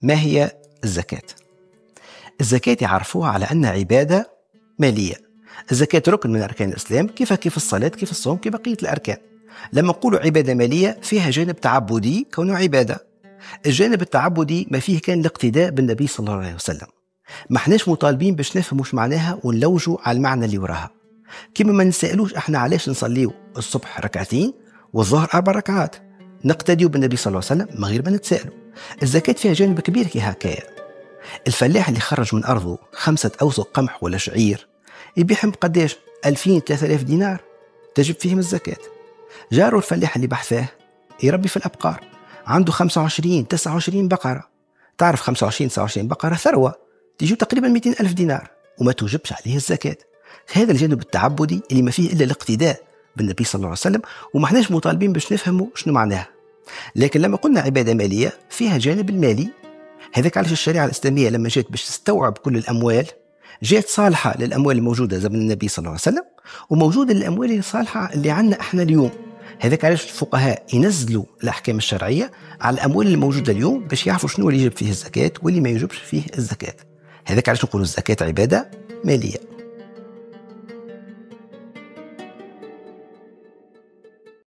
ما هي الزكاة؟ الزكاة يعرفوها على أنها عبادة مالية. الزكاة ركن من أركان الإسلام كيف الصلاة، كيف الصوم، كبقية الأركان. لما نقولوا عبادة مالية فيها جانب تعبدي كونه عبادة. الجانب التعبدي ما فيه كان الاقتداء بالنبي صلى الله عليه وسلم. ما احناش مطالبين باش نفهموا وش معناها ونلوجوا على المعنى اللي وراها. كما ما نسألوش احنا علاش نصليو الصبح ركعتين والظهر 4 ركعات، نقتديو بالنبي صلى الله عليه وسلم من غير ما نتسألوا. الزكاة فيها جانب كبير كي هكايا. الفلاح اللي خرج من أرضه 5 أوسق قمح ولا شعير يبيعهم بقداش؟ 2000-3000 دينار، تجب فيهم الزكاة. جاره الفلاح اللي بحثاه يربي في الأبقار، عنده 25-29 بقرة. تعرف 25-29 بقرة ثروة، تجي تقريبا 200 ألف دينار وما توجبش عليه الزكاة. هذا الجانب التعبدي اللي ما فيه إلا الاقتداء بالنبي صلى الله عليه وسلم، وما احناش مطالبين باش نفهموا شنو معناها. لكن لما قلنا عبادة مالية فيها جانب المالي. هذاك علاش الشريعة الإسلامية لما جات باش تستوعب كل الأموال، جات صالحة للأموال الموجودة زمن النبي صلى الله عليه وسلم، وموجودة للأموال الصالحة اللي عندنا احنا اليوم. هذاك علاش الفقهاء ينزلوا الأحكام الشرعية على الأموال الموجودة اليوم باش يعرفوا شنو اللي يجب فيه الزكاة واللي ما يجبش فيه الزكاة. هذاك علاش نقولوا الزكاة عبادة مالية.